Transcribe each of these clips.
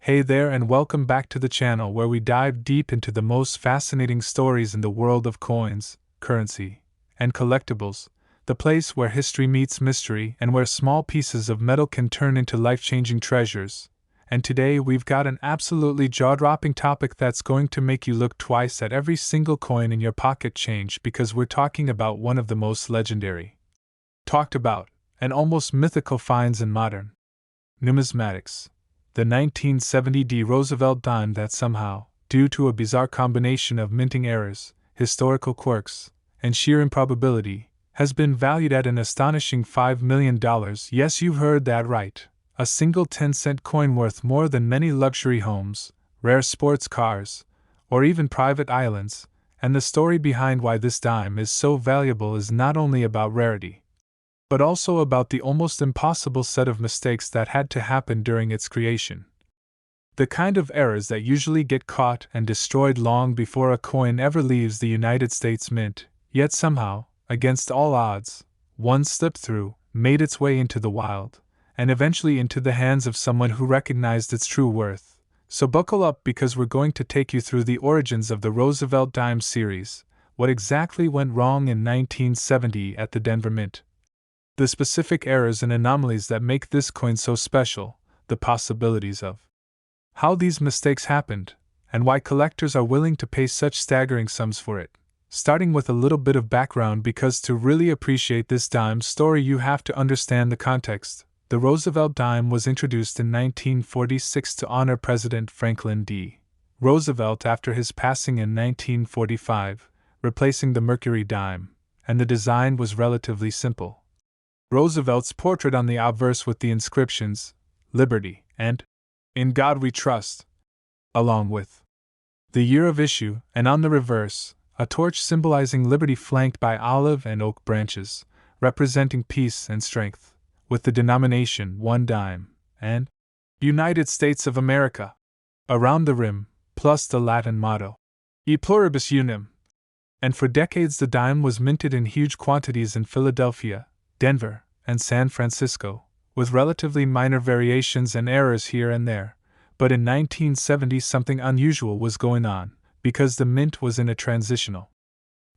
Hey there, and welcome back to the channel where we dive deep into the most fascinating stories in the world of coins, currency, and collectibles, the place where history meets mystery and where small pieces of metal can turn into life-changing treasures. And today we've got an absolutely jaw-dropping topic that's going to make you look twice at every single coin in your pocket change, because we're talking about one of the most legendary, talked about, and almost mythical finds in modern numismatics. The 1970 Roosevelt dime that somehow, due to a bizarre combination of minting errors, historical quirks, and sheer improbability, has been valued at an astonishing $5 million. Yes, you've heard that right. A single 10-cent coin worth more than many luxury homes, rare sports cars, or even private islands. And the story behind why this dime is so valuable is not only about rarity, but also about the almost impossible set of mistakes that had to happen during its creation. The kind of errors that usually get caught and destroyed long before a coin ever leaves the United States Mint, yet somehow, against all odds, one slipped through, made its way into the wild, and eventually into the hands of someone who recognized its true worth. So buckle up, because we're going to take you through the origins of the Roosevelt dime series, what exactly went wrong in 1970 at the Denver Mint, the specific errors and anomalies that make this coin so special, the possibilities of how these mistakes happened, and why collectors are willing to pay such staggering sums for it. Starting with a little bit of background, because to really appreciate this dime story you have to understand the context. The Roosevelt dime was introduced in 1946 to honor President Franklin D. Roosevelt after his passing in 1945, replacing the Mercury dime, and the design was relatively simple. Roosevelt's portrait on the obverse with the inscriptions, "Liberty" and "In God We Trust," along with the year of issue, and on the reverse, a torch symbolizing liberty flanked by olive and oak branches, representing peace and strength, with the denomination 1 dime, and United States of America around the rim, plus the Latin motto, E pluribus unum. And for decades the dime was minted in huge quantities in Philadelphia, Denver, and San Francisco, with relatively minor variations and errors here and there. But in 1970 something unusual was going on, because the mint was in a transitional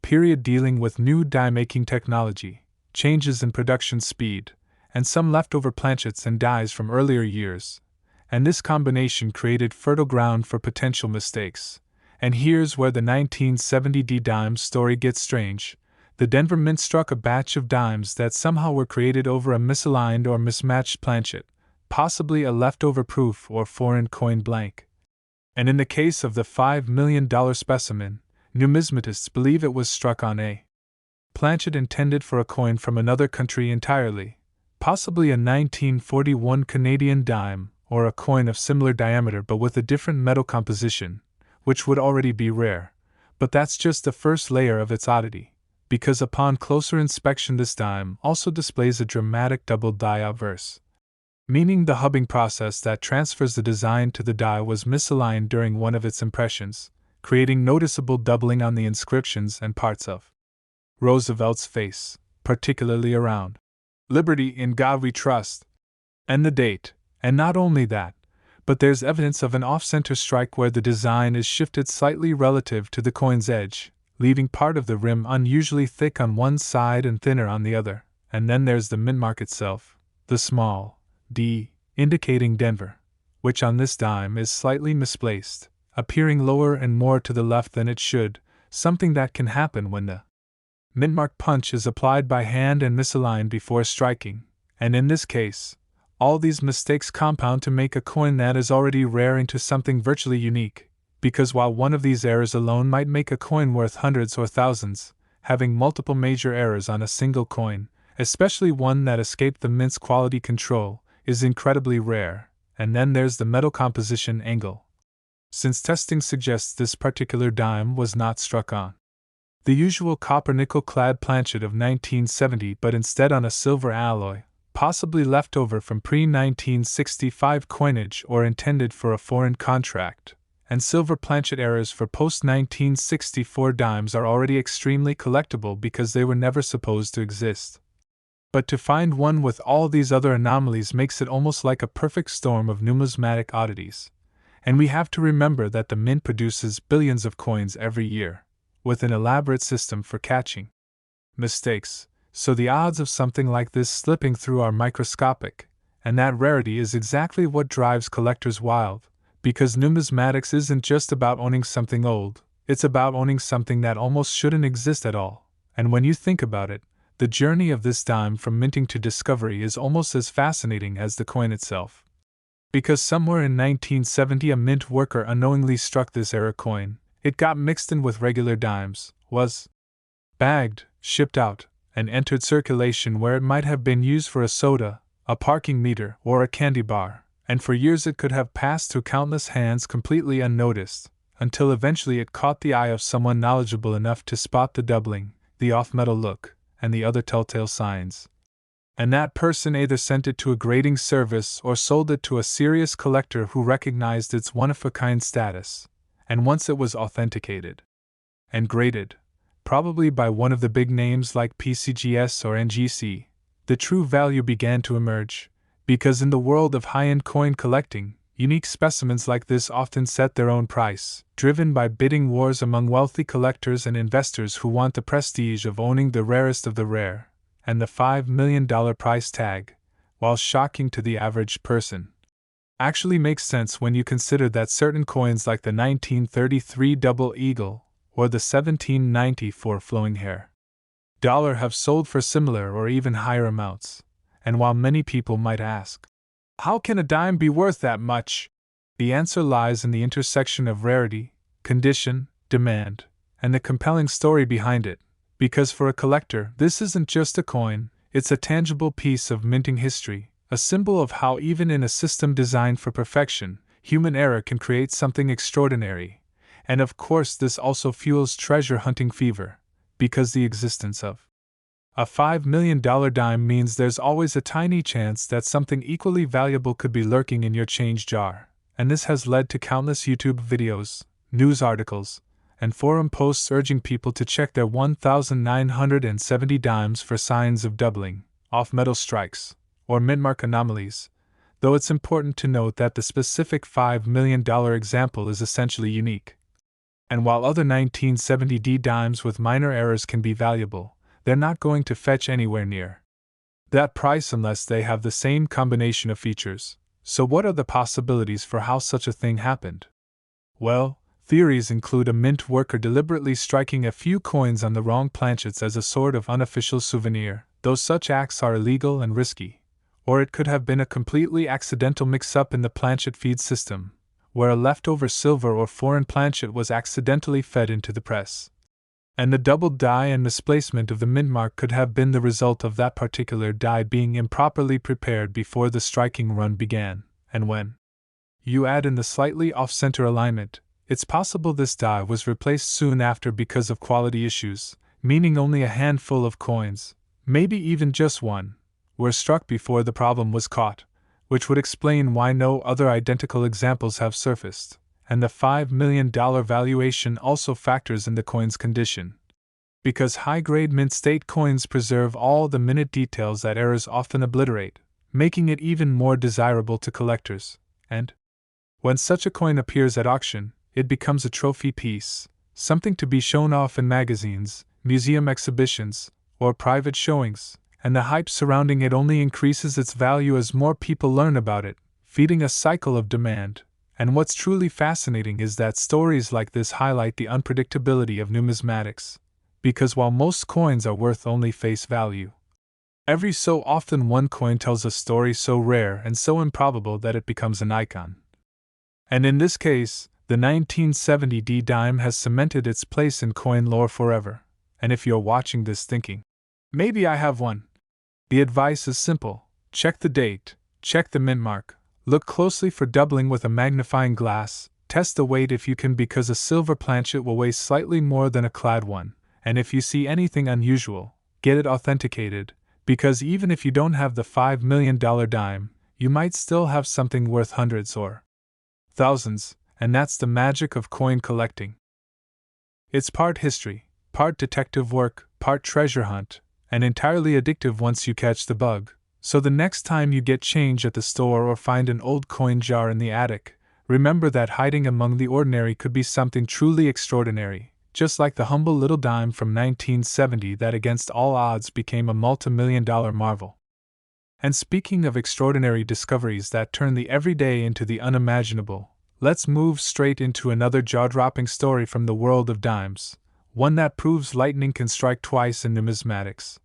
period dealing with new die-making technology, changes in production speed, and some leftover planchets and dies from earlier years. And this combination created fertile ground for potential mistakes. And here's where the 1970 dime story gets strange. The Denver Mint struck a batch of dimes that somehow were created over a misaligned or mismatched planchet, possibly a leftover proof or foreign coin blank. And in the case of the $5 million specimen, numismatists believe it was struck on a planchet intended for a coin from another country entirely, possibly a 1941 Canadian dime, or a coin of similar diameter but with a different metal composition, which would already be rare. But that's just the first layer of its oddity, because upon closer inspection this dime also displays a dramatic double die obverse, meaning the hubbing process that transfers the design to the die was misaligned during one of its impressions, creating noticeable doubling on the inscriptions and parts of Roosevelt's face, particularly around "Liberty, in God We Trust," and the date. And not only that, but there's evidence of an off-center strike where the design is shifted slightly relative to the coin's edge, leaving part of the rim unusually thick on one side and thinner on the other. And then there's the mintmark itself, the small d, indicating Denver, which on this dime is slightly misplaced, appearing lower and more to the left than it should, something that can happen when the mintmark punch is applied by hand and misaligned before striking. And in this case, all these mistakes compound to make a coin that is already rare into something virtually unique. Because while one of these errors alone might make a coin worth hundreds or thousands, having multiple major errors on a single coin, especially one that escaped the mint's quality control, is incredibly rare. And then there's the metal composition angle, since testing suggests this particular dime was not struck on the usual copper-nickel clad planchet of 1970 but instead on a silver alloy, possibly left over from pre-1965 coinage or intended for a foreign contract. And silver planchet errors for post-1964 dimes are already extremely collectible because they were never supposed to exist. But to find one with all these other anomalies makes it almost like a perfect storm of numismatic oddities. And we have to remember that the mint produces billions of coins every year, with an elaborate system for catching mistakes, so the odds of something like this slipping through are microscopic, and that rarity is exactly what drives collectors wild, because numismatics isn't just about owning something old, it's about owning something that almost shouldn't exist at all. And when you think about it, the journey of this dime from minting to discovery is almost as fascinating as the coin itself. Because somewhere in 1970 a mint worker unknowingly struck this era coin, it got mixed in with regular dimes, was bagged, shipped out, and entered circulation where it might have been used for a soda, a parking meter, or a candy bar, and for years it could have passed through countless hands completely unnoticed, until eventually it caught the eye of someone knowledgeable enough to spot the doubling, the off-metal look, and the other telltale signs. And that person either sent it to a grading service or sold it to a serious collector who recognized its one-of-a-kind status, and once it was authenticated and graded, probably by one of the big names like PCGS or NGC, the true value began to emerge, because in the world of high-end coin collecting, unique specimens like this often set their own price, driven by bidding wars among wealthy collectors and investors who want the prestige of owning the rarest of the rare, and the $5 million price tag, while shocking to the average person, actually makes sense when you consider that certain coins like the 1933 Double Eagle or the 1794 Flowing Hair dollar have sold for similar or even higher amounts. And while many people might ask, how can a dime be worth that much? The answer lies in the intersection of rarity, condition, demand, and the compelling story behind it. Because for a collector, this isn't just a coin, it's a tangible piece of minting history, a symbol of how even in a system designed for perfection, human error can create something extraordinary. And of course this also fuels treasure hunting fever, because the existence of a $5 million dime means there's always a tiny chance that something equally valuable could be lurking in your change jar, and this has led to countless YouTube videos, news articles, and forum posts urging people to check their 1,970 dimes for signs of doubling, off-metal strikes, or mintmark anomalies, though it's important to note that the specific $5 million example is essentially unique. And while other 1970D dimes with minor errors can be valuable, they're not going to fetch anywhere near that price unless they have the same combination of features. So what are the possibilities for how such a thing happened? Well, theories include a mint worker deliberately striking a few coins on the wrong planchets as a sort of unofficial souvenir, though such acts are illegal and risky. Or it could have been a completely accidental mix-up in the planchet feed system, where a leftover silver or foreign planchet was accidentally fed into the press. And the doubled die and misplacement of the mintmark could have been the result of that particular die being improperly prepared before the striking run began, and when you add in the slightly off-center alignment, it's possible this die was replaced soon after because of quality issues, meaning only a handful of coins, maybe even just one, were struck before the problem was caught, which would explain why no other identical examples have surfaced. And the $5 million valuation also factors in the coin's condition. Because high-grade mint state coins preserve all the minute details that errors often obliterate, making it even more desirable to collectors. And when such a coin appears at auction, it becomes a trophy piece, something to be shown off in magazines, museum exhibitions, or private showings, and the hype surrounding it only increases its value as more people learn about it, feeding a cycle of demand. And what's truly fascinating is that stories like this highlight the unpredictability of numismatics, because while most coins are worth only face value, every so often one coin tells a story so rare and so improbable that it becomes an icon. And in this case, the 1970D dime has cemented its place in coin lore forever. And if you're watching this thinking, maybe I have one, the advice is simple: check the date, check the mintmark. Look closely for doubling with a magnifying glass, test the weight if you can, because a silver planchet will weigh slightly more than a clad one, and if you see anything unusual, get it authenticated, because even if you don't have the $5 million dime, you might still have something worth hundreds or thousands, and that's the magic of coin collecting. It's part history, part detective work, part treasure hunt, and entirely addictive once you catch the bug. So the next time you get change at the store or find an old coin jar in the attic, remember that hiding among the ordinary could be something truly extraordinary, just like the humble little dime from 1970 that against all odds became a multi-million-dollar marvel. And speaking of extraordinary discoveries that turn the everyday into the unimaginable, let's move straight into another jaw-dropping story from the world of dimes, one that proves lightning can strike twice in numismatics.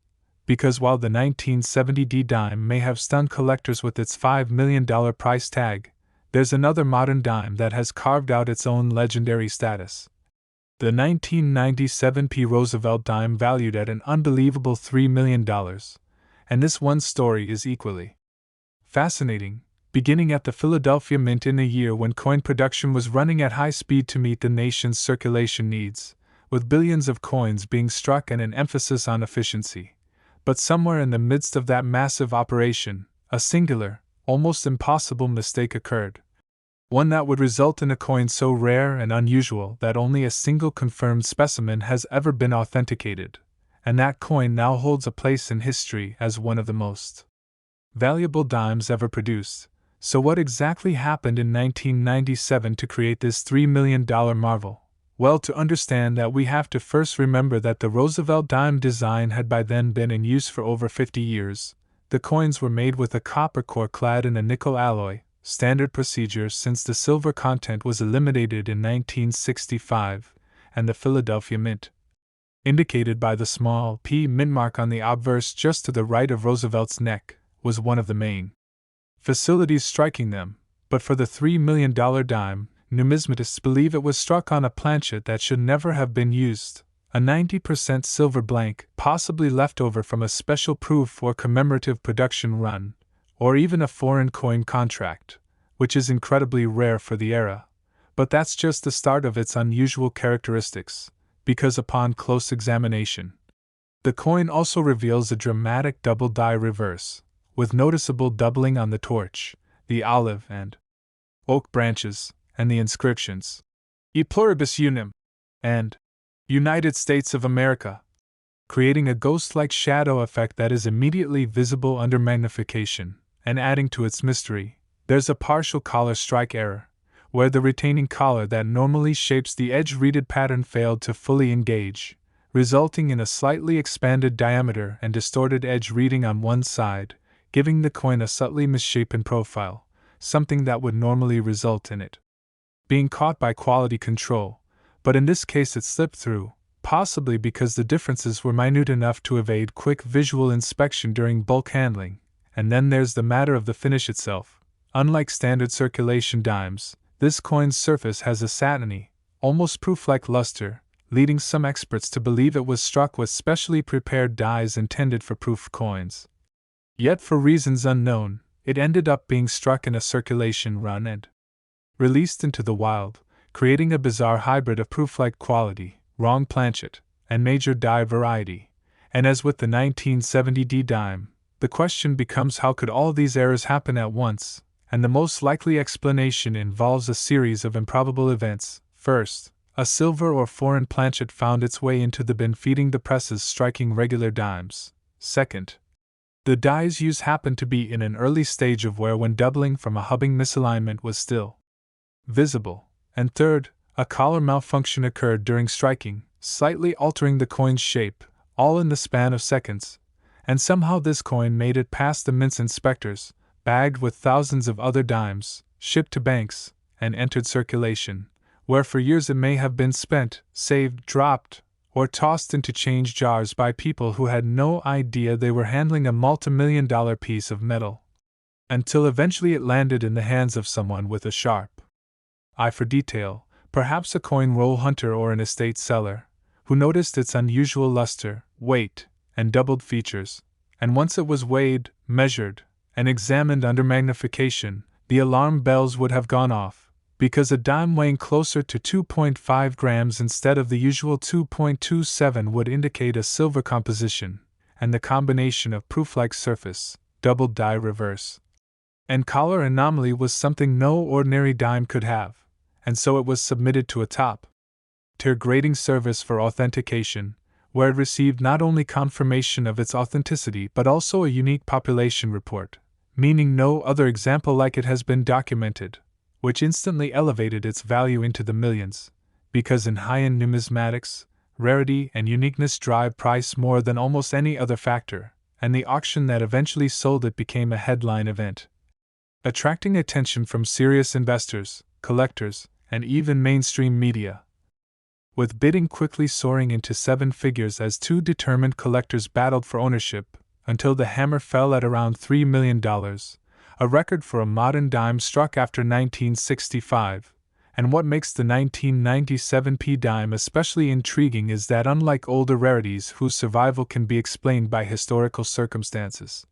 Because while the 1970 D dime may have stunned collectors with its $5 million price tag, there's another modern dime that has carved out its own legendary status. The 1997 P. Roosevelt dime valued at an unbelievable $3 million, and this one story is equally fascinating, beginning at the Philadelphia Mint in a year when coin production was running at high speed to meet the nation's circulation needs, with billions of coins being struck and an emphasis on efficiency. But somewhere in the midst of that massive operation, a singular, almost impossible mistake occurred. One that would result in a coin so rare and unusual that only a single confirmed specimen has ever been authenticated, and that coin now holds a place in history as one of the most valuable dimes ever produced. So what exactly happened in 1997 to create this $3 million marvel? Well, to understand that, we have to first remember that the Roosevelt dime design had by then been in use for over 50 years. The coins were made with a copper core clad in a nickel alloy, standard procedure since the silver content was eliminated in 1965, and the Philadelphia Mint, indicated by the small P mintmark on the obverse just to the right of Roosevelt's neck, was one of the main facilities striking them. But for the $3 million dime, numismatists believe it was struck on a planchet that should never have been used, a 90% silver blank, possibly left over from a special proof or commemorative production run, or even a foreign coin contract, which is incredibly rare for the era. But that's just the start of its unusual characteristics, because upon close examination, the coin also reveals a dramatic double die reverse, with noticeable doubling on the torch, the olive and oak branches, and the inscriptions E pluribus unum and United States of America, creating a ghost-like shadow effect that is immediately visible under magnification. And adding to its mystery, there's a partial collar strike error, where the retaining collar that normally shapes the edge-reeded pattern failed to fully engage, resulting in a slightly expanded diameter and distorted edge reading on one side, giving the coin a subtly misshapen profile, something that would normally result in it being caught by quality control, but in this case it slipped through, possibly because the differences were minute enough to evade quick visual inspection during bulk handling. And then there's the matter of the finish itself. Unlike standard circulation dimes, this coin's surface has a satiny, almost proof-like luster, leading some experts to believe it was struck with specially prepared dies intended for proof coins. Yet for reasons unknown, it ended up being struck in a circulation run and released into the wild, creating a bizarre hybrid of proof-like quality, wrong planchet, and major die variety. And as with the 1970 D dime, the question becomes, how could all these errors happen at once? And the most likely explanation involves a series of improbable events. First, a silver or foreign planchet found its way into the bin feeding the presses striking regular dimes. Second, the dies used happened to be in an early stage of wear when doubling from a hubbing misalignment was still visible. And third, a collar malfunction occurred during striking, slightly altering the coin's shape, all in the span of seconds. And somehow this coin made it past the mint's inspectors, bagged with thousands of other dimes, shipped to banks, and entered circulation, where for years it may have been spent, saved, dropped, or tossed into change jars by people who had no idea they were handling a multi-million-dollar piece of metal, until eventually it landed in the hands of someone with a sharp eye for detail, perhaps a coin roll hunter or an estate seller, who noticed its unusual luster, weight, and doubled features, and once it was weighed, measured, and examined under magnification, the alarm bells would have gone off, because a dime weighing closer to 2.5 grams instead of the usual 2.27 would indicate a silver composition, and the combination of proof-like surface, double die reverse, and collar anomaly was something no ordinary dime could have, and so it was submitted to a top-tier grading service for authentication, where it received not only confirmation of its authenticity but also a unique population report, meaning no other example like it has been documented, which instantly elevated its value into the millions, because in high-end numismatics, rarity and uniqueness drive price more than almost any other factor, and the auction that eventually sold it became a headline event, attracting attention from serious investors, collectors, and even mainstream media, with bidding quickly soaring into seven figures as two determined collectors battled for ownership, until the hammer fell at around $3 million, a record for a modern dime struck after 1965. And what makes the 1997 P dime especially intriguing is that, unlike older rarities whose survival can be explained by historical circumstances,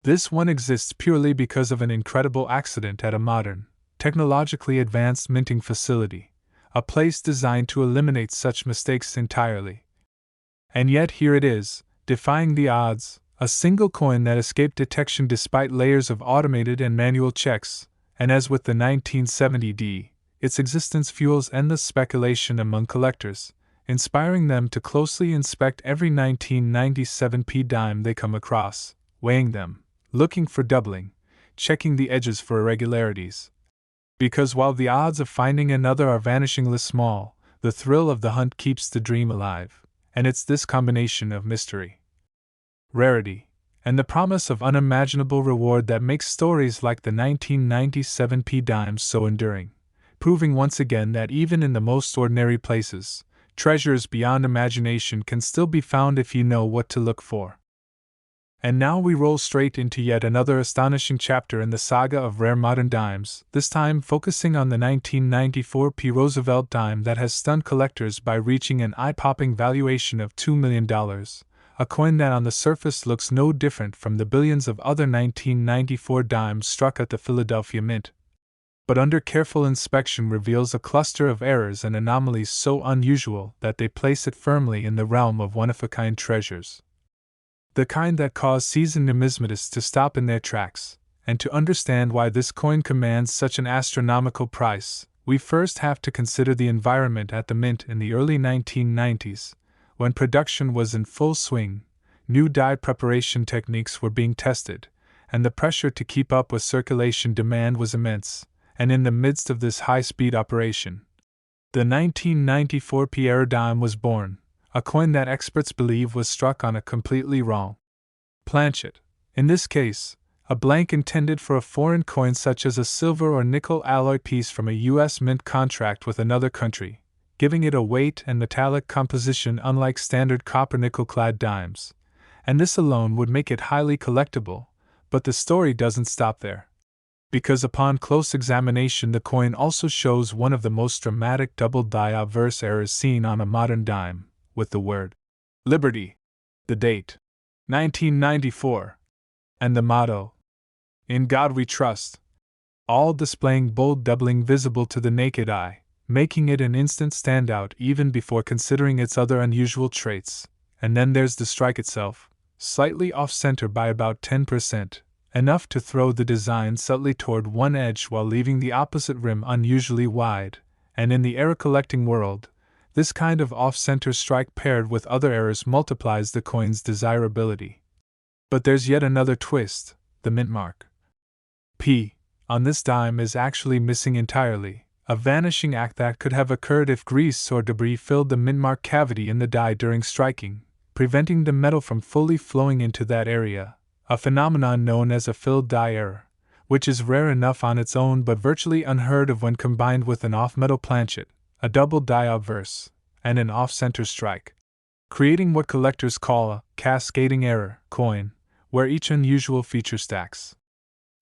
this one exists purely because of an incredible accident at a modern, technologically advanced minting facility, a place designed to eliminate such mistakes entirely. And yet here it is, defying the odds, a single coin that escaped detection despite layers of automated and manual checks, and as with the 1970D, its existence fuels endless speculation among collectors, inspiring them to closely inspect every 1997 P dime they come across, weighing them, looking for doubling, checking the edges for irregularities. Because while the odds of finding another are vanishingly small, the thrill of the hunt keeps the dream alive, and it's this combination of mystery, rarity, and the promise of unimaginable reward that makes stories like the 1997 P dime so enduring, proving once again that even in the most ordinary places, treasures beyond imagination can still be found if you know what to look for. And now we roll straight into yet another astonishing chapter in the saga of rare modern dimes, this time focusing on the 1994 P Roosevelt dime that has stunned collectors by reaching an eye-popping valuation of $2 million, a coin that on the surface looks no different from the billions of other 1994 dimes struck at the Philadelphia Mint, but under careful inspection reveals a cluster of errors and anomalies so unusual that they place it firmly in the realm of one-of-a-kind treasures. The kind that cause seasoned numismatists to stop in their tracks, and to understand why this coin commands such an astronomical price, we first have to consider the environment at the Mint in the early 1990s, when production was in full swing, new die preparation techniques were being tested, and the pressure to keep up with circulation demand was immense. And in the midst of this high-speed operation, the 1994 P error dime was born, a coin that experts believe was struck on a completely wrong planchet. In this case, a blank intended for a foreign coin such as a silver or nickel alloy piece from a U.S. mint contract with another country, giving it a weight and metallic composition unlike standard copper-nickel-clad dimes. And this alone would make it highly collectible, but the story doesn't stop there, because upon close examination the coin also shows one of the most dramatic double die obverse errors seen on a modern dime, with the word Liberty, the date 1994, and the motto In God We Trust, all displaying bold doubling visible to the naked eye, making it an instant standout even before considering its other unusual traits. And then there's the strike itself, slightly off-center by about 10%. Enough to throw the design subtly toward one edge while leaving the opposite rim unusually wide, and in the error collecting world, this kind of off-center strike paired with other errors multiplies the coin's desirability. But there's yet another twist: the mint mark P on this dime is actually missing entirely, a vanishing act that could have occurred if grease or debris filled the mint mark cavity in the die during striking, preventing the metal from fully flowing into that area. A phenomenon known as a filled die error, which is rare enough on its own but virtually unheard of when combined with an off-metal planchet, a double die obverse, and an off-center strike, creating what collectors call a cascading error coin, where each unusual feature stacks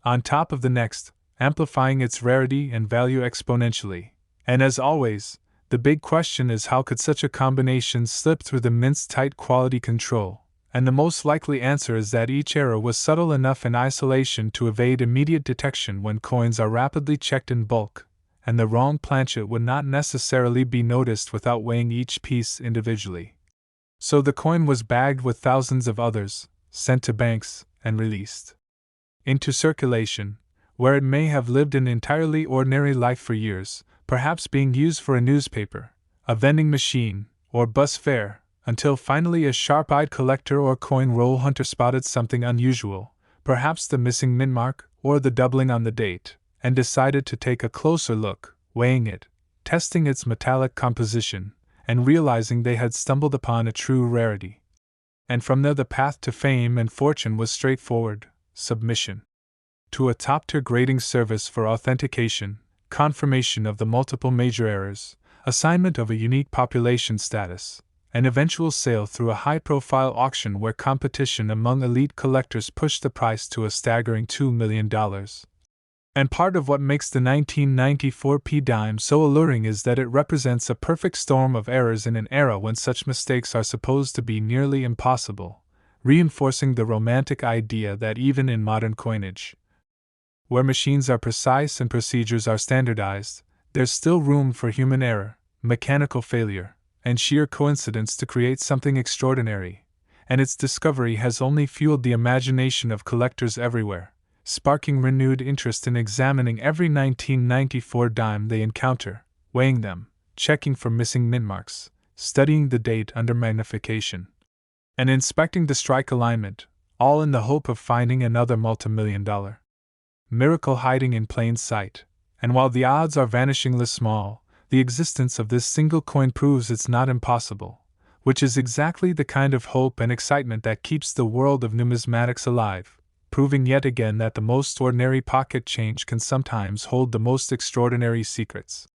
on top of the next, amplifying its rarity and value exponentially. And as always, the big question is, how could such a combination slip through the Mint's tight quality control? And the most likely answer is that each error was subtle enough in isolation to evade immediate detection when coins are rapidly checked in bulk, and the wrong planchet would not necessarily be noticed without weighing each piece individually. So the coin was bagged with thousands of others, sent to banks, and released into circulation, where it may have lived an entirely ordinary life for years, perhaps being used for a newspaper, a vending machine, or bus fare, until finally a sharp-eyed collector or coin roll hunter spotted something unusual, perhaps the missing mint mark or the doubling on the date, and decided to take a closer look, weighing it, testing its metallic composition, and realizing they had stumbled upon a true rarity. And from there the path to fame and fortune was straightforward: submission to a top-tier grading service for authentication, confirmation of the multiple major errors, assignment of a unique population status, and eventual sale through a high-profile auction where competition among elite collectors pushed the price to a staggering $2 million. And part of what makes the 1994 P dime so alluring is that it represents a perfect storm of errors in an era when such mistakes are supposed to be nearly impossible, reinforcing the romantic idea that even in modern coinage, where machines are precise and procedures are standardized, there's still room for human error, mechanical failure, and sheer coincidence to create something extraordinary, and its discovery has only fueled the imagination of collectors everywhere, sparking renewed interest in examining every 1994 dime they encounter, weighing them, checking for missing mintmarks, studying the date under magnification, and inspecting the strike alignment, all in the hope of finding another multimillion-dollar miracle hiding in plain sight. And while the odds are vanishingly small, the existence of this single coin proves it's not impossible, which is exactly the kind of hope and excitement that keeps the world of numismatics alive, proving yet again that the most ordinary pocket change can sometimes hold the most extraordinary secrets.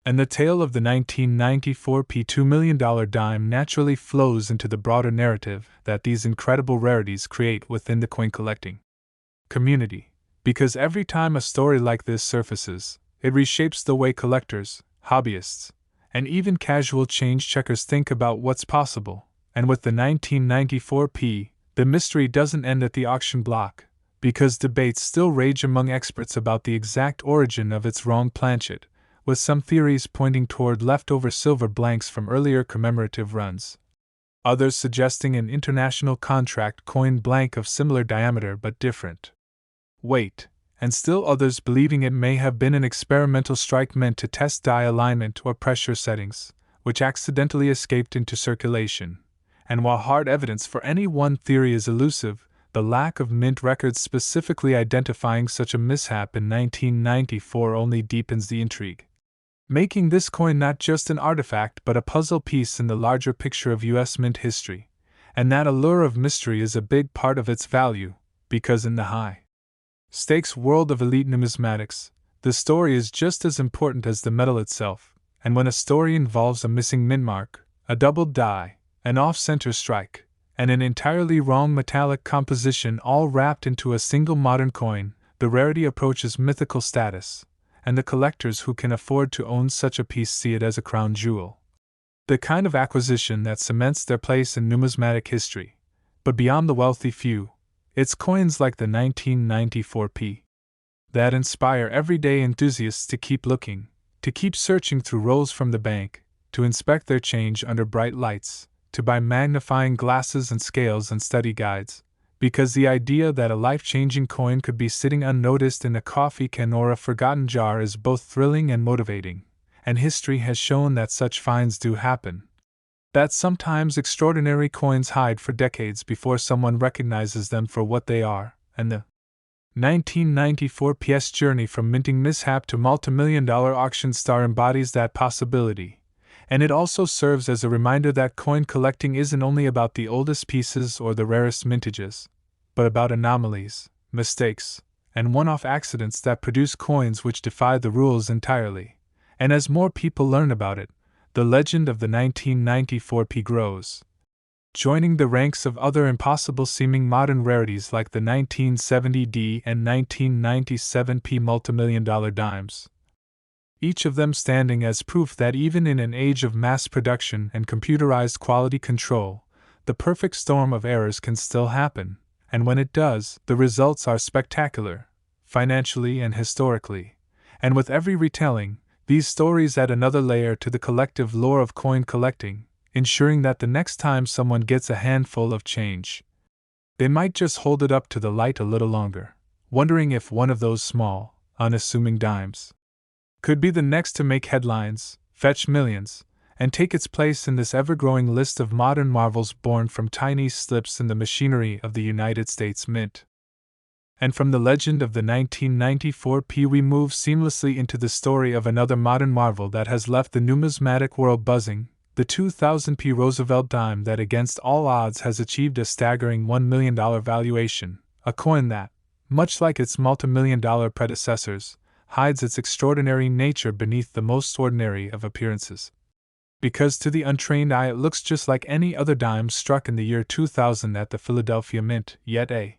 And the tale of the 1994 $2 million dime naturally flows into the broader narrative that these incredible rarities create within the coin collecting community, because every time a story like this surfaces, it reshapes the way collectors, hobbyists, and even casual change checkers think about what's possible. And with the 1994 P, the mystery doesn't end at the auction block, because debates still rage among experts about the exact origin of its wrong planchet, with some theories pointing toward leftover silver blanks from earlier commemorative runs, others suggesting an international contract coin blank of similar diameter but different weight, and still others believing it may have been an experimental strike meant to test die alignment or pressure settings, which accidentally escaped into circulation. And while hard evidence for any one theory is elusive, the lack of mint records specifically identifying such a mishap in 1994 only deepens the intrigue, making this coin not just an artifact but a puzzle piece in the larger picture of U.S. mint history. And that allure of mystery is a big part of its value, because in the high stakes world of elite numismatics, the story is just as important as the metal itself, and when a story involves a missing mintmark, a doubled die, an off-center strike, and an entirely wrong metallic composition all wrapped into a single modern coin, the rarity approaches mythical status, and the collectors who can afford to own such a piece see it as a crown jewel. The kind of acquisition that cements their place in numismatic history. But beyond the wealthy few, it's coins like the 1994 P that inspire everyday enthusiasts to keep looking, to keep searching through rolls from the bank, to inspect their change under bright lights, to buy magnifying glasses and scales and study guides, because the idea that a life-changing coin could be sitting unnoticed in a coffee can or a forgotten jar is both thrilling and motivating, and history has shown that such finds do happen. That sometimes extraordinary coins hide for decades before someone recognizes them for what they are, and the 1994 PS journey from minting mishap to multimillion-dollar auction star embodies that possibility. And it also serves as a reminder that coin collecting isn't only about the oldest pieces or the rarest mintages, but about anomalies, mistakes, and one-off accidents that produce coins which defy the rules entirely. And as more people learn about it, the legend of the 1994 P grows, joining the ranks of other impossible-seeming modern rarities like the 1970 D and 1997 P multimillion-dollar dimes, each of them standing as proof that even in an age of mass production and computerized quality control, the perfect storm of errors can still happen, and when it does, the results are spectacular, financially and historically. And with every retelling, these stories add another layer to the collective lore of coin collecting, ensuring that the next time someone gets a handful of change, they might just hold it up to the light a little longer, wondering if one of those small, unassuming dimes could be the next to make headlines, fetch millions, and take its place in this ever-growing list of modern marvels born from tiny slips in the machinery of the United States Mint. And from the legend of the 1994 P, we move seamlessly into the story of another modern marvel that has left the numismatic world buzzing, the 2000 P Roosevelt dime that against all odds has achieved a staggering $1 million valuation, a coin that, much like its multi-million-dollar predecessors, hides its extraordinary nature beneath the most ordinary of appearances. Because to the untrained eye it looks just like any other dime struck in the year 2000 at the Philadelphia Mint, yet a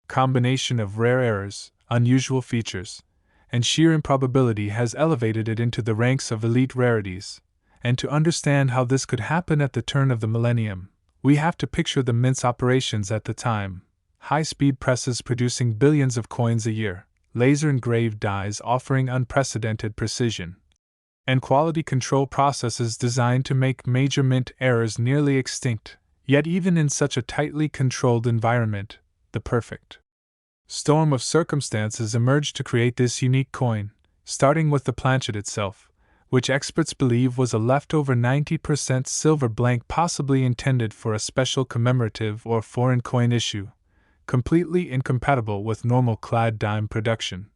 combination of rare errors, unusual features, and sheer improbability has elevated it into the ranks of elite rarities. And to understand how this could happen at the turn of the millennium, we have to picture the Mint's operations at the time: high-speed presses producing billions of coins a year, laser-engraved dies offering unprecedented precision, and quality control processes designed to make major mint errors nearly extinct. Yet even in such a tightly controlled environment, the perfect storm of circumstances emerged to create this unique coin, starting with the planchet itself, which experts believe was a leftover 90% silver blank possibly intended for a special commemorative or foreign coin issue, completely incompatible with normal clad dime production,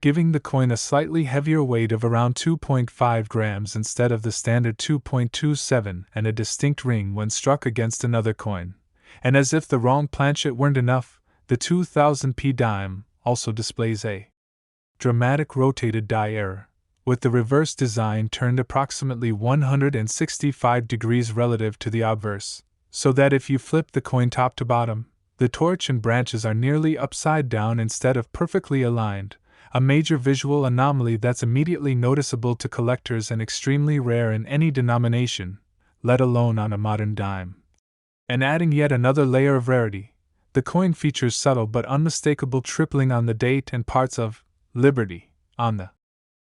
giving the coin a slightly heavier weight of around 2.5 grams instead of the standard 2.27 and a distinct ring when struck against another coin. And as if the wrong planchet weren't enough, the 2000 P dime also displays a dramatic rotated die error, with the reverse design turned approximately 165 degrees relative to the obverse, so that if you flip the coin top to bottom, the torch and branches are nearly upside down instead of perfectly aligned, a major visual anomaly that's immediately noticeable to collectors and extremely rare in any denomination, let alone on a modern dime. And adding yet another layer of rarity, the coin features subtle but unmistakable tripling on the date and parts of Liberty on the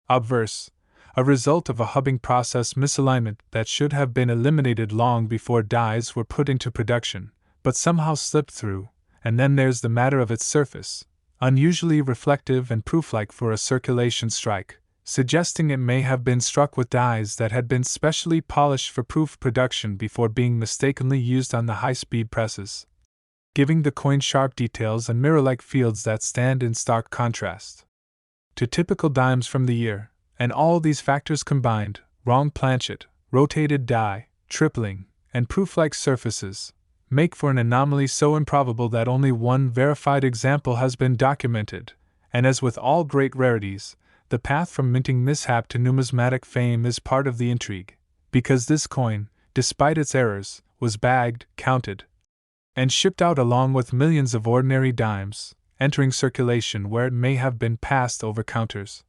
obverse, a result of a hubbing process misalignment that should have been eliminated long before dies were put into production, but somehow slipped through. And then there's the matter of its surface, unusually reflective and proof-like for a circulation strike, suggesting it may have been struck with dies that had been specially polished for proof production before being mistakenly used on the high-speed presses, giving the coin sharp details and mirror-like fields that stand in stark contrast to typical dimes from the year. And all these factors combined, wrong planchet, rotated die, tripling, and proof-like surfaces, make for an anomaly so improbable that only one verified example has been documented. And as with all great rarities, the path from minting mishap to numismatic fame is part of the intrigue, because this coin, despite its errors, was bagged, counted, and shipped out along with millions of ordinary dimes, entering circulation where it may have been passed over counters,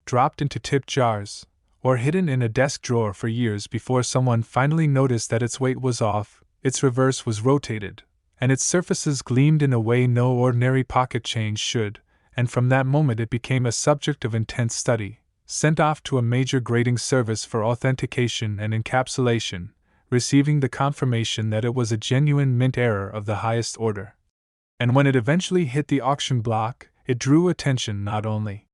dropped into tip jars, or hidden in a desk drawer for years before someone finally noticed that its weight was off, its reverse was rotated, and its surfaces gleamed in a way no ordinary pocket change should, and from that moment it became a subject of intense study, sent off to a major grading service for authentication and encapsulation, receiving the confirmation that it was a genuine mint error of the highest order. And when it eventually hit the auction block, it drew attention not only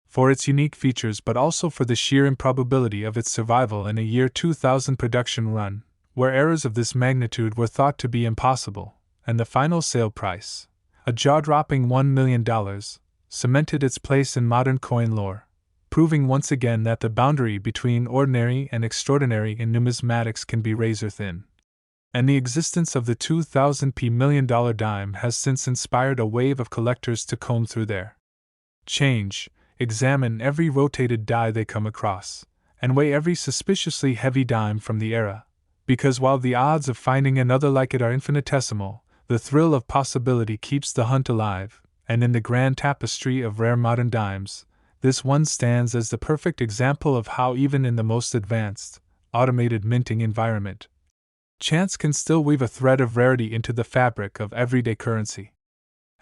for its unique features but also for the sheer improbability of its survival in a year 2000 production run, where errors of this magnitude were thought to be impossible, and the final sale price, a jaw-dropping $1 million, cemented its place in modern coin lore, proving once again that the boundary between ordinary and extraordinary in numismatics can be razor-thin. And the existence of the 2000 P million-dollar dime has since inspired a wave of collectors to comb through their change, examine every rotated die they come across, and weigh every suspiciously heavy dime from the era, because while the odds of finding another like it are infinitesimal, the thrill of possibility keeps the hunt alive, and in the grand tapestry of rare modern dimes, this one stands as the perfect example of how even in the most advanced, automated minting environment, chance can still weave a thread of rarity into the fabric of everyday currency.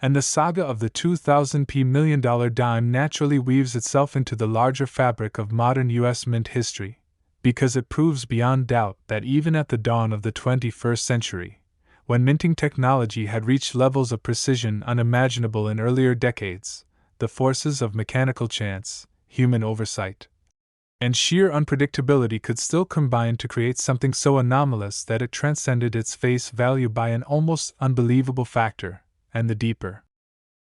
And the saga of the 2000 P million-dollar dime naturally weaves itself into the larger fabric of modern U.S. mint history, because it proves beyond doubt that even at the dawn of the 21st century, when minting technology had reached levels of precision unimaginable in earlier decades, the forces of mechanical chance, human oversight, and sheer unpredictability could still combine to create something so anomalous that it transcended its face value by an almost unbelievable factor. And the deeper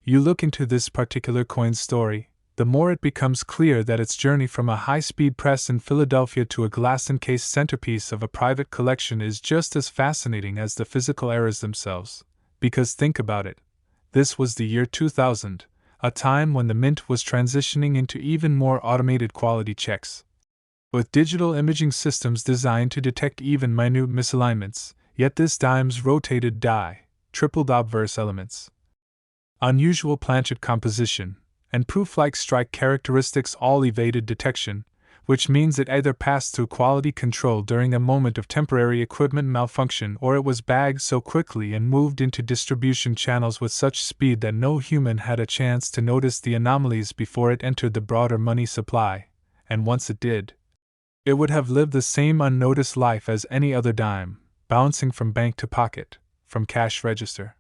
you look into this particular coin's story, the more it becomes clear that its journey from a high-speed press in Philadelphia to a glass-encased centerpiece of a private collection is just as fascinating as the physical errors themselves. Because think about it, this was the year 2000, a time when the mint was transitioning into even more automated quality checks. With digital imaging systems designed to detect even minute misalignments, yet this dime's rotated die, tripled obverse elements, unusual planchet composition, and proof-like strike characteristics all evaded detection, which means it either passed through quality control during a moment of temporary equipment malfunction or it was bagged so quickly and moved into distribution channels with such speed that no human had a chance to notice the anomalies before it entered the broader money supply, and once it did, it would have lived the same unnoticed life as any other dime, bouncing from bank to pocket, from cash register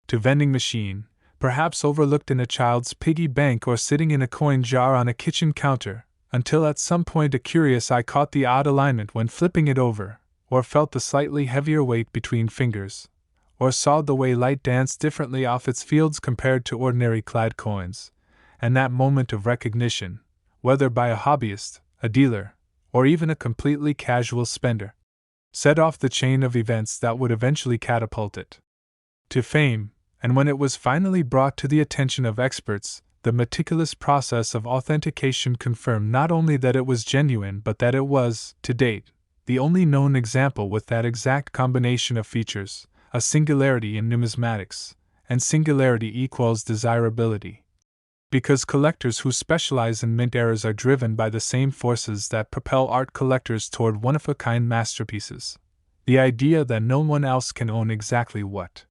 to vending machine, perhaps overlooked in a child's piggy bank or sitting in a coin jar on a kitchen counter, until at some point a curious eye caught the odd alignment when flipping it over, or felt the slightly heavier weight between fingers, or saw the way light danced differently off its fields compared to ordinary clad coins, and that moment of recognition, whether by a hobbyist, a dealer, or even a completely casual spender, set off the chain of events that would eventually catapult it to fame. And when it was finally brought to the attention of experts, the meticulous process of authentication confirmed not only that it was genuine but that it was, to date, the only known example with that exact combination of features, a singularity in numismatics, and singularity equals desirability. Because collectors who specialize in mint errors are driven by the same forces that propel art collectors toward one-of-a-kind masterpieces. The idea that no one else can own exactly what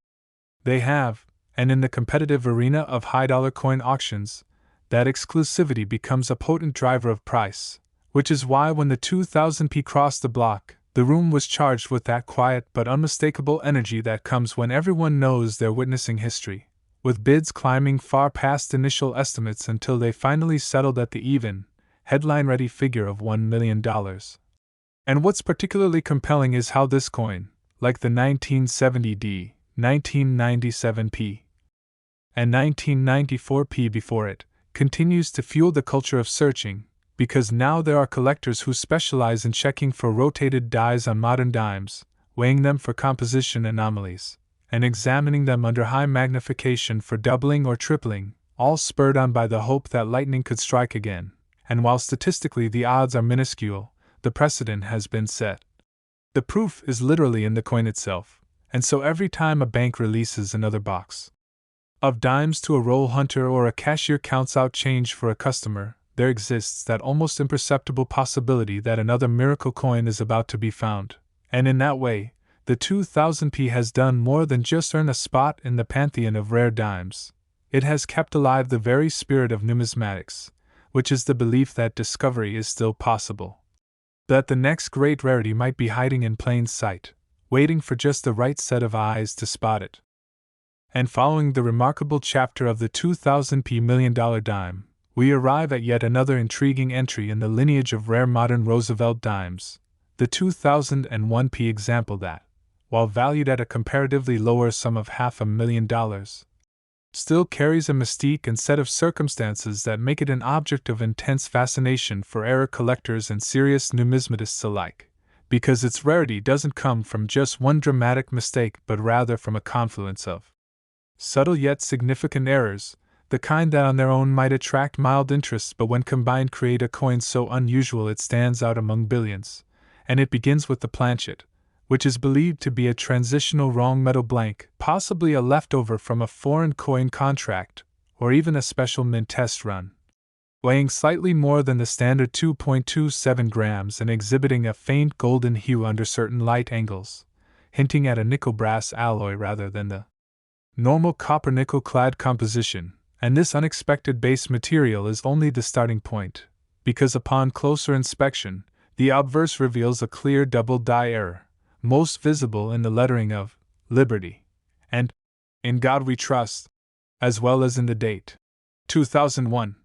they have, and in the competitive arena of high-dollar coin auctions, that exclusivity becomes a potent driver of price, which is why when the 2000p crossed the block, the room was charged with that quiet but unmistakable energy that comes when everyone knows they're witnessing history, with bids climbing far past initial estimates until they finally settled at the even, headline-ready figure of $1 million. And what's particularly compelling is how this coin, like the 1970D, 1997p, and 1994p before it, continues to fuel the culture of searching, because now there are collectors who specialize in checking for rotated dies on modern dimes, weighing them for composition anomalies, and examining them under high magnification for doubling or tripling, all spurred on by the hope that lightning could strike again, and while statistically the odds are minuscule, the precedent has been set. The proof is literally in the coin itself. And so every time a bank releases another box of dimes to a roll hunter or a cashier counts out change for a customer, there exists that almost imperceptible possibility that another miracle coin is about to be found. And in that way, the 2000p has done more than just earn a spot in the pantheon of rare dimes. It has kept alive the very spirit of numismatics, which is the belief that discovery is still possible. That the next great rarity might be hiding in plain sight, waiting for just the right set of eyes to spot it. And following the remarkable chapter of the 2000p $1 million dime, we arrive at yet another intriguing entry in the lineage of rare modern Roosevelt dimes, the 2001p example that, while valued at a comparatively lower sum of $500,000, still carries a mystique and set of circumstances that make it an object of intense fascination for error collectors and serious numismatists alike. Because its rarity doesn't come from just one dramatic mistake but rather from a confluence of subtle yet significant errors, the kind that on their own might attract mild interest but when combined create a coin so unusual it stands out among billions. And it begins with the planchet, which is believed to be a transitional wrong metal blank, possibly a leftover from a foreign coin contract, or even a special mint test run. Weighing slightly more than the standard 2.27 grams and exhibiting a faint golden hue under certain light angles, hinting at a nickel-brass alloy rather than the normal copper-nickel clad composition, and this unexpected base material is only the starting point, because upon closer inspection, the obverse reveals a clear double die error, most visible in the lettering of Liberty and In God We Trust, as well as in the date 2001.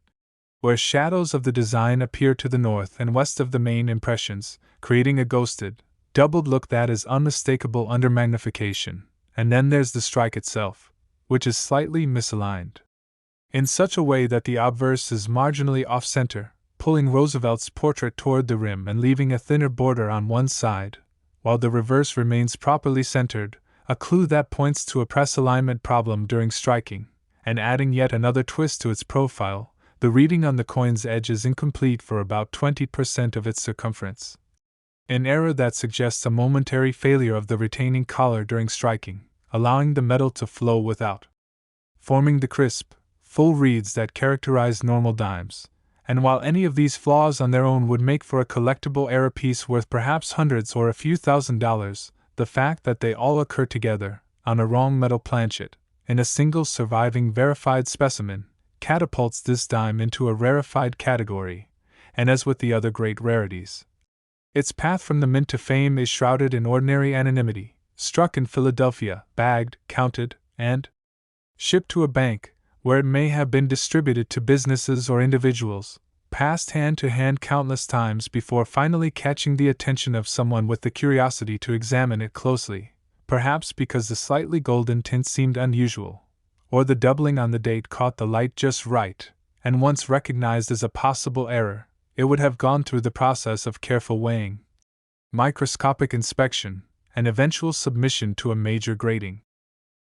Where shadows of the design appear to the north and west of the main impressions, creating a ghosted, doubled look that is unmistakable under magnification. And then there's the strike itself, which is slightly misaligned, in such a way that the obverse is marginally off-center, pulling Roosevelt's portrait toward the rim and leaving a thinner border on one side, while the reverse remains properly centered, a clue that points to a press alignment problem during striking, and adding yet another twist to its profile, the reading on the coin's edge is incomplete for about 20% of its circumference. An error that suggests a momentary failure of the retaining collar during striking, allowing the metal to flow without forming the crisp, full reeds that characterize normal dimes. And while any of these flaws on their own would make for a collectible error piece worth perhaps hundreds or a few $1,000s, the fact that they all occur together, on a wrong metal planchet, in a single surviving verified specimen, catapults this dime into a rarefied category, and as with the other great rarities, its path from the mint to fame is shrouded in ordinary anonymity, struck in Philadelphia, bagged, counted, and shipped to a bank, where it may have been distributed to businesses or individuals, passed hand to hand countless times before finally catching the attention of someone with the curiosity to examine it closely, perhaps because the slightly golden tint seemed unusual, or the doubling on the date caught the light just right, and once recognized as a possible error, it would have gone through the process of careful weighing, microscopic inspection, and eventual submission to a major grading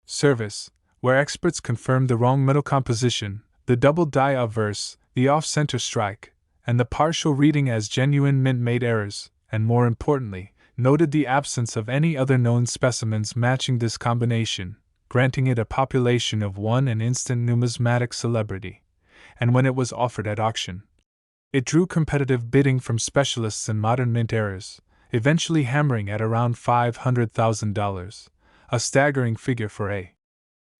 service, where experts confirmed the wrong metal composition, the double die obverse, the off-center strike, and the partial reading as genuine mint-made errors, and more importantly, noted the absence of any other known specimens matching this combination, granting it a population of one and instant numismatic celebrity. And when it was offered at auction, it drew competitive bidding from specialists in modern mint errors, eventually hammering at around $500,000, a staggering figure for a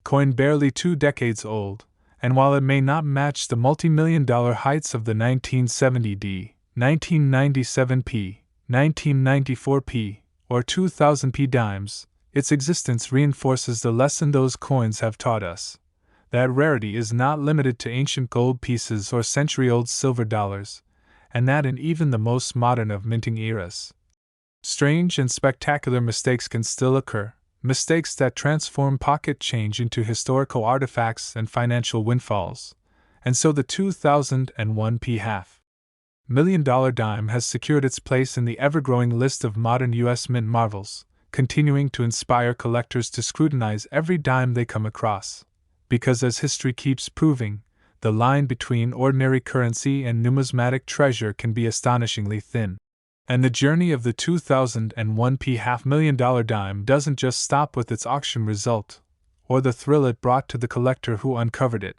coin barely 2 decades old, and while it may not match the multi-million-dollar heights of the 1970D, 1997P, 1994P, or 2000P dimes, its existence reinforces the lesson those coins have taught us: that rarity is not limited to ancient gold pieces or century-old silver dollars, and that in even the most modern of minting eras, strange and spectacular mistakes can still occur, mistakes that transform pocket change into historical artifacts and financial windfalls. And so the 2001P $500,000 dime has secured its place in the ever-growing list of modern U.S. mint marvels, continuing to inspire collectors to scrutinize every dime they come across. Because as history keeps proving, the line between ordinary currency and numismatic treasure can be astonishingly thin. And the journey of the 2001P $500,000 dime doesn't just stop with its auction result, or the thrill it brought to the collector who uncovered it,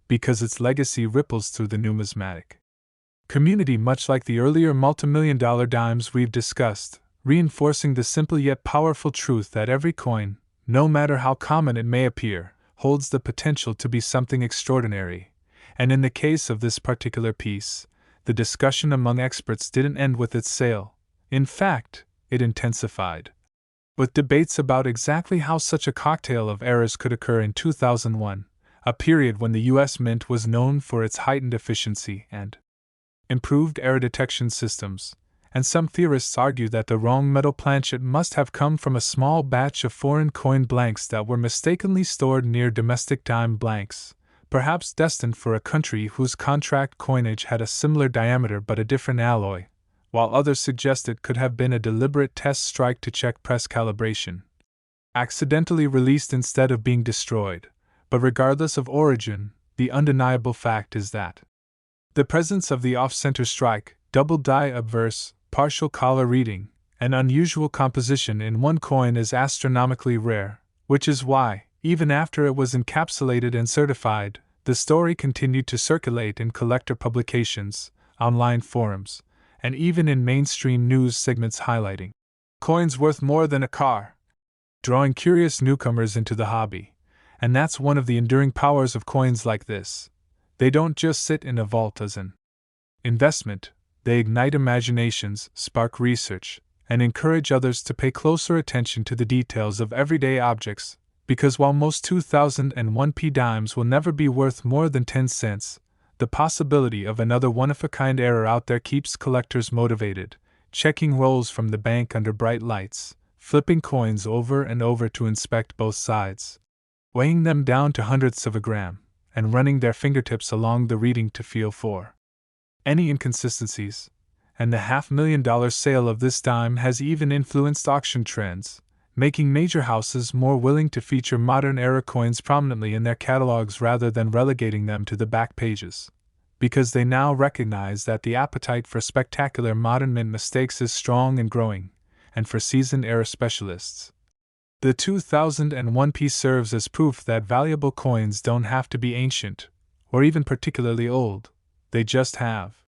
because its legacy ripples through the numismatic community much like the earlier multimillion-dollar dimes we've discussed, reinforcing the simple yet powerful truth that every coin, no matter how common it may appear, holds the potential to be something extraordinary. And in the case of this particular piece, the discussion among experts didn't end with its sale. In fact, it intensified, with debates about exactly how such a cocktail of errors could occur in 2001, a period when the U.S. Mint was known for its heightened efficiency and improved error detection systems, and some theorists argue that the wrong metal planchet must have come from a small batch of foreign coin blanks that were mistakenly stored near domestic dime blanks, perhaps destined for a country whose contract coinage had a similar diameter but a different alloy, while others suggest it could have been a deliberate test strike to check press calibration, accidentally released instead of being destroyed. But regardless of origin, the undeniable fact is that the presence of the off-center strike, double die obverse, partial collar reading, and unusual composition in one coin is astronomically rare, which is why, even after it was encapsulated and certified, the story continued to circulate in collector publications, online forums, and even in mainstream news segments highlighting coins worth more than a car, drawing curious newcomers into the hobby. And that's one of the enduring powers of coins like this. They don't just sit in a vault as an investment, they ignite imaginations, spark research, and encourage others to pay closer attention to the details of everyday objects, because while most 2001P dimes will never be worth more than 10 cents, the possibility of another one-of-a-kind error out there keeps collectors motivated, checking rolls from the bank under bright lights, flipping coins over and over to inspect both sides, weighing them down to hundredths of a gram, and running their fingertips along the reading to feel for any inconsistencies, and the $500,000 sale of this dime has even influenced auction trends, making major houses more willing to feature modern-era coins prominently in their catalogs rather than relegating them to the back pages, because they now recognize that the appetite for spectacular modern mint mistakes is strong and growing, and for seasoned era specialists. The 2001 piece serves as proof that valuable coins don't have to be ancient, or even particularly old, they just have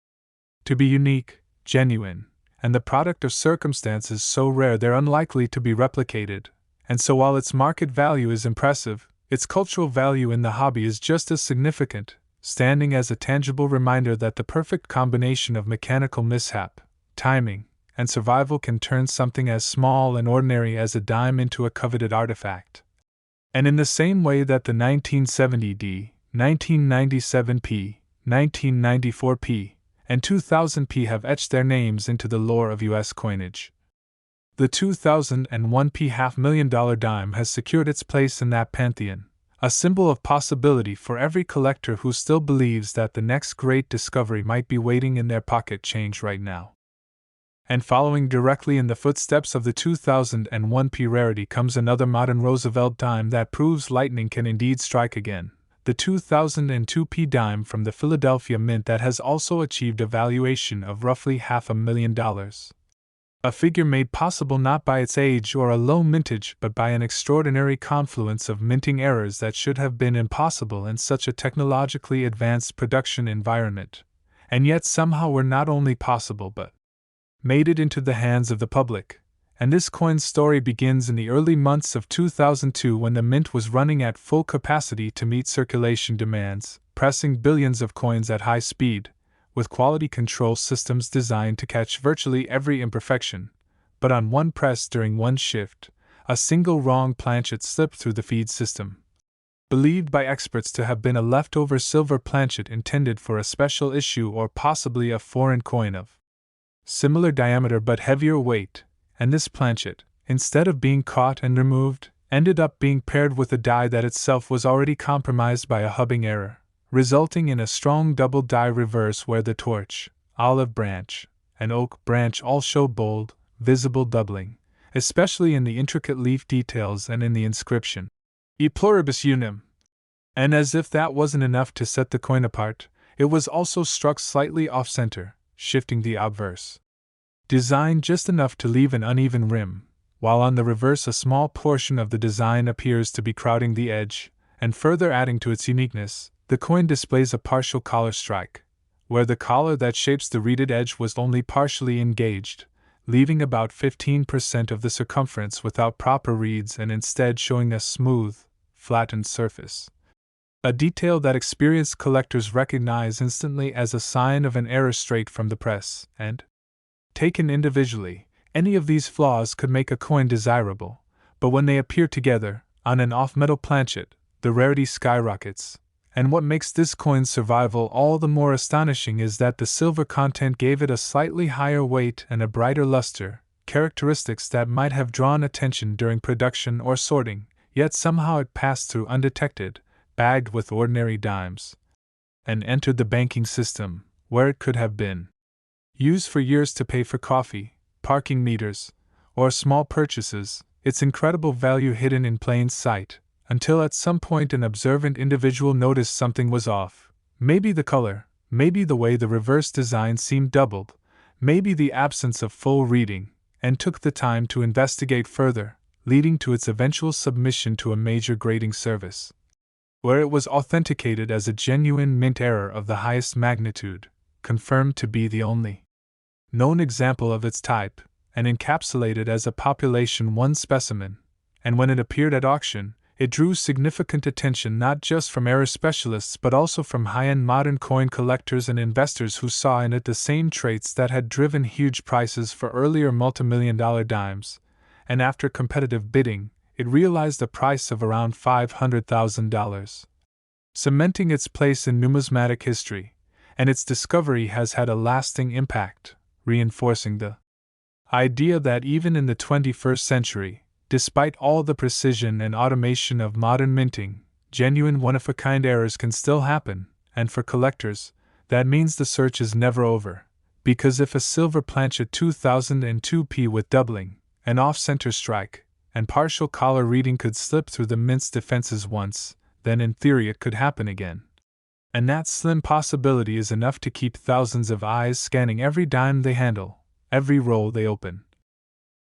to be unique, genuine, and the product of circumstances so rare they're unlikely to be replicated, and so while its market value is impressive, its cultural value in the hobby is just as significant, standing as a tangible reminder that the perfect combination of mechanical mishap, timing, and survival can turn something as small and ordinary as a dime into a coveted artifact. And in the same way that the 1970D, 1997P, 1994P, and 2000P have etched their names into the lore of U.S. coinage, the 2001P $500,000 dime has secured its place in that pantheon, a symbol of possibility for every collector who still believes that the next great discovery might be waiting in their pocket change right now. And following directly in the footsteps of the 2001P rarity comes another modern Roosevelt dime that proves lightning can indeed strike again, the 2002P dime from the Philadelphia Mint that has also achieved a valuation of roughly $500,000. A figure made possible not by its age or a low mintage but by an extraordinary confluence of minting errors that should have been impossible in such a technologically advanced production environment, and yet somehow were not only possible but made it into the hands of the public. And this coin's story begins in the early months of 2002 when the mint was running at full capacity to meet circulation demands, pressing billions of coins at high speed, with quality control systems designed to catch virtually every imperfection. But on one press during one shift, a single wrong planchet slipped through the feed system. Believed by experts to have been a leftover silver planchet intended for a special issue or possibly a foreign coin of similar diameter but heavier weight, and this planchet, instead of being caught and removed, ended up being paired with a die that itself was already compromised by a hubbing error, resulting in a strong double die reverse where the torch, olive branch, and oak branch all show bold, visible doubling, especially in the intricate leaf details and in the inscription, E pluribus unum. And as if that wasn't enough to set the coin apart, it was also struck slightly off-center, shifting the obverse design just enough to leave an uneven rim, while on the reverse a small portion of the design appears to be crowding the edge, and further adding to its uniqueness, the coin displays a partial collar strike, where the collar that shapes the reeded edge was only partially engaged, leaving about 15% of the circumference without proper reeds and instead showing a smooth, flattened surface. A detail that experienced collectors recognize instantly as a sign of an error straight from the press, and, taken individually, any of these flaws could make a coin desirable, but when they appear together, on an off-metal planchet, the rarity skyrockets. And what makes this coin's survival all the more astonishing is that the silver content gave it a slightly higher weight and a brighter luster, characteristics that might have drawn attention during production or sorting, yet somehow it passed through undetected, bagged with ordinary dimes, and entered the banking system, where it could have been used for years to pay for coffee, parking meters, or small purchases, its incredible value hidden in plain sight, until at some point an observant individual noticed something was off. Maybe the color, maybe the way the reverse design seemed doubled, maybe the absence of full reading, and took the time to investigate further, leading to its eventual submission to a major grading service, where it was authenticated as a genuine mint error of the highest magnitude, confirmed to be the only known example of its type, and encapsulated as a population 1 specimen. And when it appeared at auction, it drew significant attention not just from error specialists but also from high-end modern coin collectors and investors who saw in it the same traits that had driven huge prices for earlier multimillion-dollar dimes, and after competitive bidding, it realized a price of around $500,000, cementing its place in numismatic history, and its discovery has had a lasting impact, reinforcing the idea that even in the 21st century, despite all the precision and automation of modern minting, genuine one-of-a-kind errors can still happen, and for collectors, that means the search is never over. Because if a silver planchet 2002p with doubling, an off-center strike, and partial collar reading could slip through the mint's defenses once, then in theory it could happen again. And that slim possibility is enough to keep thousands of eyes scanning every dime they handle, every roll they open,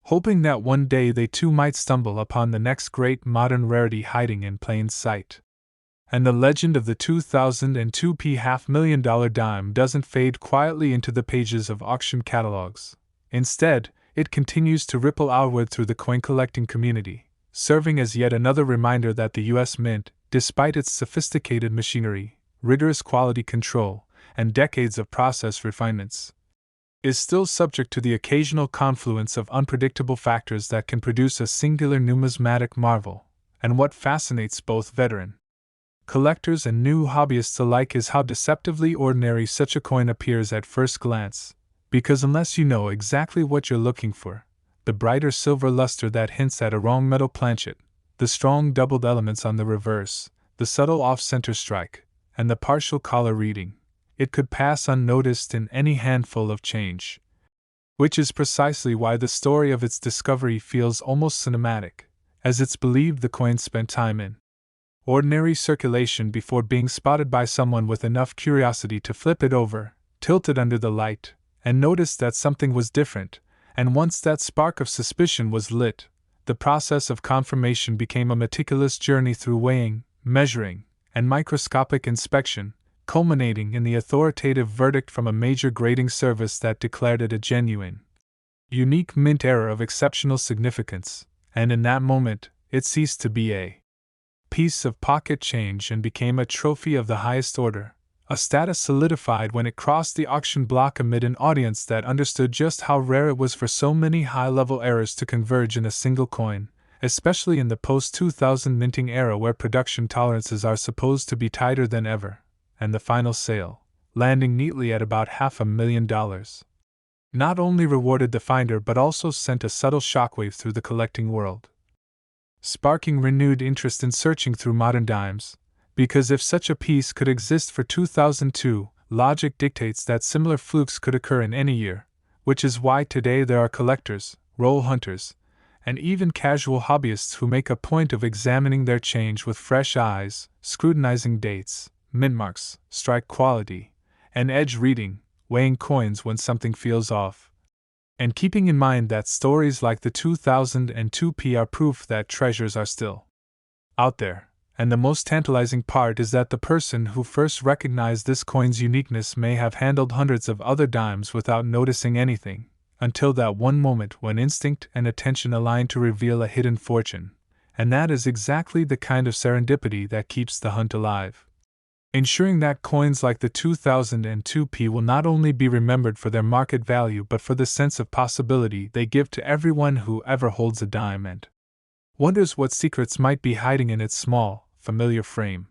hoping that one day they too might stumble upon the next great modern rarity hiding in plain sight. And the legend of the 2002p $500,000 dime doesn't fade quietly into the pages of auction catalogs. Instead, it continues to ripple outward through the coin-collecting community, serving as yet another reminder that the U.S. Mint, despite its sophisticated machinery, rigorous quality control, and decades of process refinements, is still subject to the occasional confluence of unpredictable factors that can produce a singular numismatic marvel. And what fascinates both veteran collectors and new hobbyists alike is how deceptively ordinary such a coin appears at first glance, because unless you know exactly what you're looking for, the brighter silver luster that hints at a wrong metal planchet, the strong doubled elements on the reverse, the subtle off-center strike, and the partial collar reading, it could pass unnoticed in any handful of change. Which is precisely why the story of its discovery feels almost cinematic, as it's believed the coin spent time in ordinary circulation before being spotted by someone with enough curiosity to flip it over, tilt it under the light, and notice that something was different, and once that spark of suspicion was lit, the process of confirmation became a meticulous journey through weighing, measuring, and microscopic inspection, culminating in the authoritative verdict from a major grading service that declared it a genuine, unique mint error of exceptional significance, and in that moment, it ceased to be a piece of pocket change and became a trophy of the highest order, a status solidified when it crossed the auction block amid an audience that understood just how rare it was for so many high-level errors to converge in a single coin, especially in the post-2000 minting era where production tolerances are supposed to be tighter than ever, and the final sale, landing neatly at about $500,000, not only rewarded the finder but also sent a subtle shockwave through the collecting world, sparking renewed interest in searching through modern dimes, because if such a piece could exist for 2002, logic dictates that similar flukes could occur in any year, which is why today there are collectors, roll hunters, and even casual hobbyists who make a point of examining their change with fresh eyes, scrutinizing dates, mintmarks, strike quality, and edge reading, weighing coins when something feels off, and keeping in mind that stories like the 2002p are proof that treasures are still out there. And the most tantalizing part is that the person who first recognized this coin's uniqueness may have handled hundreds of other dimes without noticing anything, until that one moment when instinct and attention align to reveal a hidden fortune. And that is exactly the kind of serendipity that keeps the hunt alive, ensuring that coins like the 2002p will not only be remembered for their market value but for the sense of possibility they give to everyone who ever holds a dime and wonders what secrets might be hiding in its small, familiar frame.